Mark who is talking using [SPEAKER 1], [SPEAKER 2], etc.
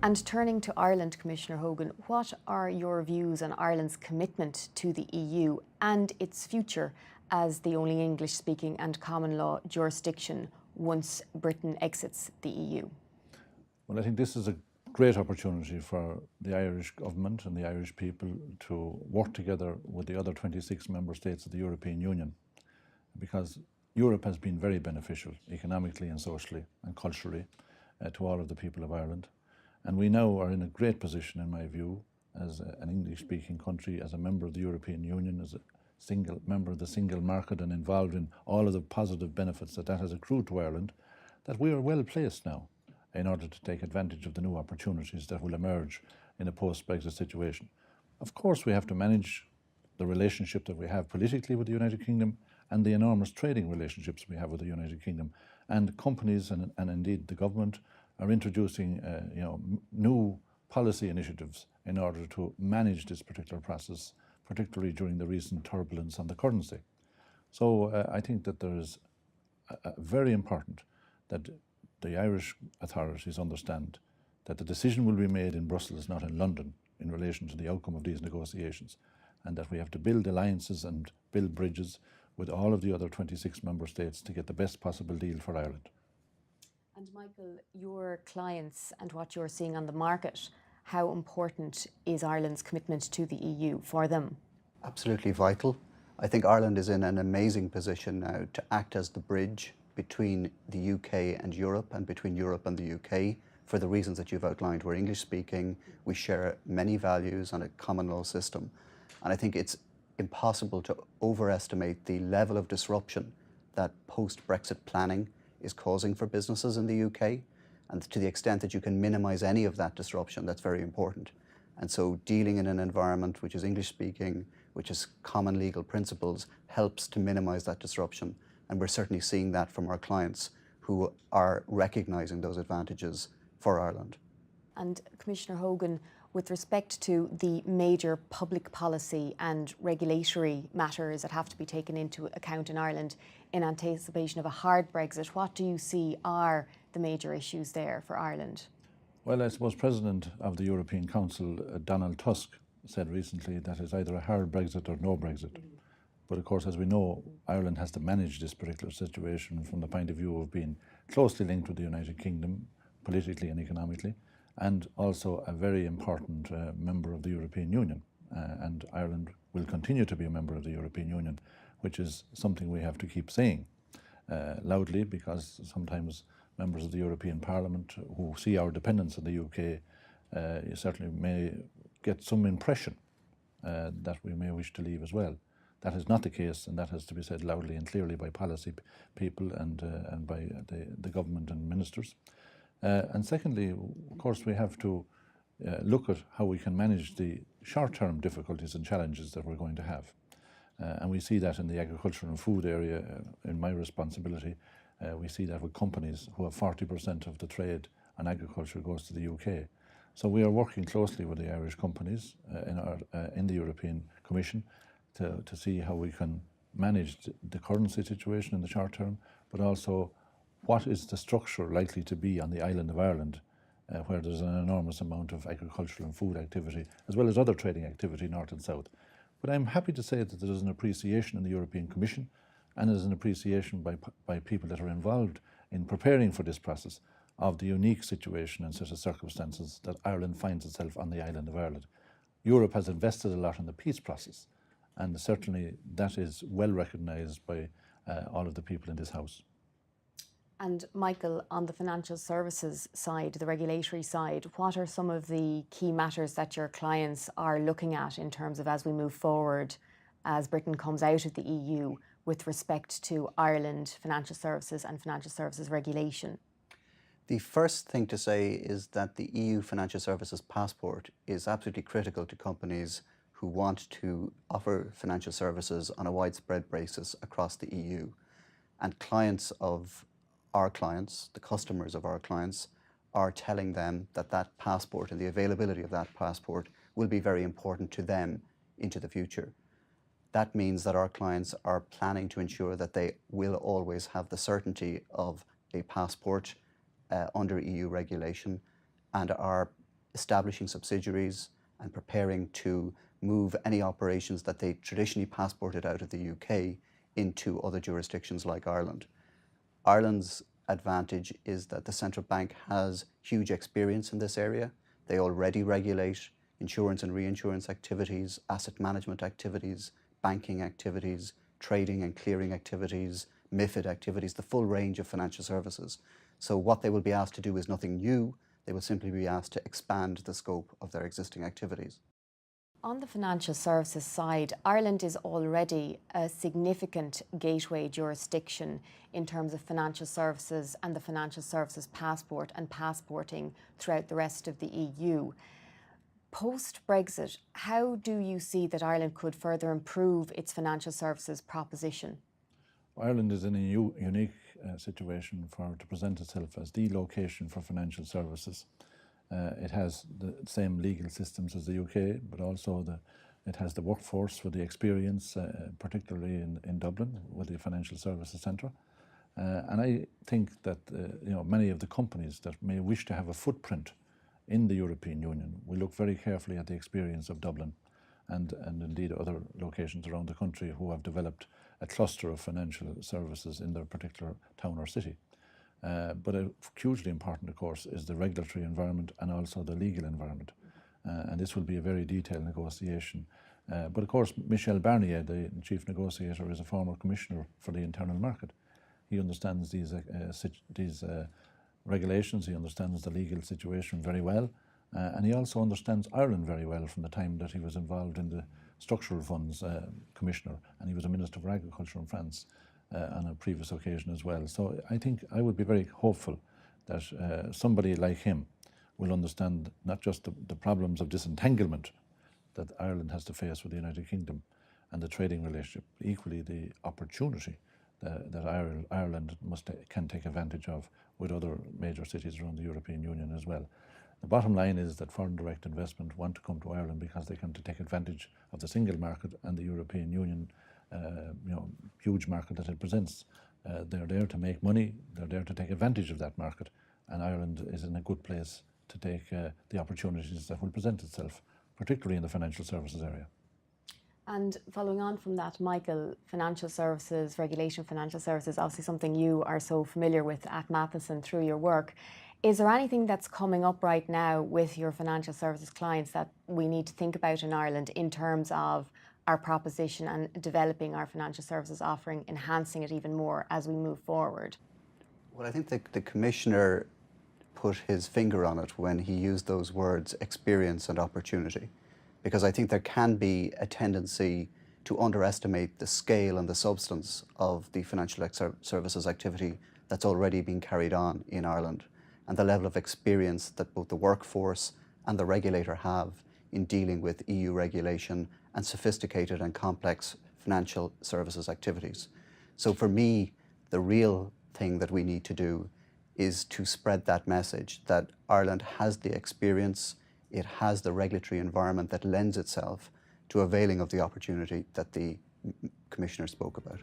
[SPEAKER 1] And turning to Ireland, Commissioner Hogan, what are your views on Ireland's commitment to the EU and its future as the only English-speaking and common law jurisdiction once Britain exits the EU?
[SPEAKER 2] Well, I think this is a great opportunity for the Irish government and the Irish people to work together with the other 26 member states of the European Union, because Europe has been very beneficial economically and socially and culturally to all of the people of Ireland. And we now are in a great position, in my view, as an English-speaking country, as a member of the European Union, as a single member of the single market and involved in all of the positive benefits that has accrued to Ireland, that we are well placed now in order to take advantage of the new opportunities that will emerge in a post-Brexit situation. Of course, we have to manage the relationship that we have politically with the United Kingdom and the enormous trading relationships we have with the United Kingdom. And companies and indeed the government are introducing new policy initiatives in order to manage this particular process, particularly during the recent turbulence on the currency. So I think that there is very important that the Irish authorities understand that the decision will be made in Brussels, not in London, in relation to the outcome of these negotiations, and that we have to build alliances and build bridges with all of the other 26 member states to get the best possible deal for Ireland.
[SPEAKER 1] And Michael, your clients and what you're seeing on the market, how important is Ireland's commitment to the EU for them?
[SPEAKER 3] Absolutely vital. I think Ireland is in an amazing position now to act as the bridge between the UK and Europe and between Europe and the UK for the reasons that you've outlined. We're English speaking, we share many values and a common law system. And I think it's impossible to overestimate the level of disruption that post-Brexit planning is causing for businesses in the UK. And to the extent that you can minimise any of that disruption, that's very important. And so dealing in an environment which is English speaking, which has common legal principles, helps to minimise that disruption. And we're certainly seeing that from our clients who are recognising those advantages for Ireland.
[SPEAKER 1] And Commissioner Hogan, with respect to the major public policy and regulatory matters that have to be taken into account in Ireland in anticipation of a hard Brexit, what do you see are the major issues there for Ireland?
[SPEAKER 2] Well, I suppose President of the European Council, Donald Tusk, said recently that it's either a hard Brexit or no Brexit. But of course, as we know, Ireland has to manage this particular situation from the point of view of being closely linked with the United Kingdom, politically and economically, and also a very important member of the European Union. And Ireland will continue to be a member of the European Union, which is something we have to keep saying loudly, because sometimes members of the European Parliament who see our dependence on the UK certainly may get some impression that we may wish to leave as well. That is not the case, and that has to be said loudly and clearly by policy people and by the government and ministers. And secondly, of course, we have to look at how we can manage the short-term difficulties and challenges that we're going to have. And we see that in the agriculture and food area, in my responsibility. We see that with companies who have 40% of the trade and agriculture goes to the UK. So we are working closely with the Irish companies in the European Commission to see how we can manage the currency situation in the short term, but also what is the structure likely to be on the island of Ireland, where there's an enormous amount of agricultural and food activity, as well as other trading activity north and south. But I'm happy to say that there is an appreciation in the European Commission, and there's an appreciation by people that are involved in preparing for this process of the unique situation and set of circumstances that Ireland finds itself on the island of Ireland. Europe has invested a lot in the peace process, and certainly that is well recognised by all of the people in this House.
[SPEAKER 1] And Michael, on the financial services side, the regulatory side, what are some of the key matters that your clients are looking at in terms of as we move forward, as Britain comes out of the EU, with respect to Ireland financial services and financial services regulation?
[SPEAKER 3] The first thing to say is that the EU Financial Services Passport is absolutely critical to companies who want to offer financial services on a widespread basis across the EU. And clients of our clients, the customers of our clients, are telling them that that passport and the availability of that passport will be very important to them into the future. That means that our clients are planning to ensure that they will always have the certainty of a passport under EU regulation, and are establishing subsidiaries and preparing to move any operations that they traditionally passported out of the UK into other jurisdictions like Ireland. Ireland's advantage is that the central bank has huge experience in this area. They already regulate insurance and reinsurance activities, asset management activities, banking activities, trading and clearing activities, MiFID activities, the full range of financial services. So what they will be asked to do is nothing new. They will simply be asked to expand the scope of their existing activities.
[SPEAKER 1] On the financial services side, Ireland is already a significant gateway jurisdiction in terms of financial services and the financial services passport and passporting throughout the rest of the EU. Post-Brexit, how do you see that Ireland could further improve its financial services proposition?
[SPEAKER 2] Ireland is in a unique situation to present itself as the location for financial services. It has the same legal systems as the UK, but also it has the workforce with the experience, particularly in Dublin with the Financial Services Centre. And I think that many of the companies that may wish to have a footprint in the European Union will look very carefully at the experience of Dublin and indeed other locations around the country who have developed a cluster of financial services in their particular town or city. But hugely important, of course, is the regulatory environment and also the legal environment. And this will be a very detailed negotiation. But of course, Michel Barnier, the chief negotiator, is a former commissioner for the internal market. He understands these regulations, he understands the legal situation very well, and he also understands Ireland very well from the time that he was involved in the structural funds commissioner, and he was a Minister for Agriculture in France on a previous occasion as well. So I think I would be very hopeful that somebody like him will understand not just the problems of disentanglement that Ireland has to face with the United Kingdom and the trading relationship, equally the opportunity that Ireland can take advantage of with other major cities around the European Union as well. The bottom line is that foreign direct investment want to come to Ireland because they can take advantage of the single market and the European Union huge market that it presents. They're there to make money, they're there to take advantage of that market, and Ireland is in a good place to take the opportunities that will present itself, particularly in the financial services area.
[SPEAKER 1] And following on from that, Michael, financial services, regulation of financial services, obviously something you are so familiar with at Matheson through your work. Is there anything that's coming up right now with your financial services clients that we need to think about in Ireland in terms of our proposition and developing our financial services offering, enhancing it even more as we move forward?
[SPEAKER 3] Well, I think the Commissioner put his finger on it when he used those words, experience and opportunity, because I think there can be a tendency to underestimate the scale and the substance of the financial services activity that's already being carried on in Ireland, and the level of experience that both the workforce and the regulator have in dealing with EU regulation and sophisticated and complex financial services activities. So for me, the real thing that we need to do is to spread that message that Ireland has the experience, it has the regulatory environment that lends itself to availing of the opportunity that the Commissioner spoke about.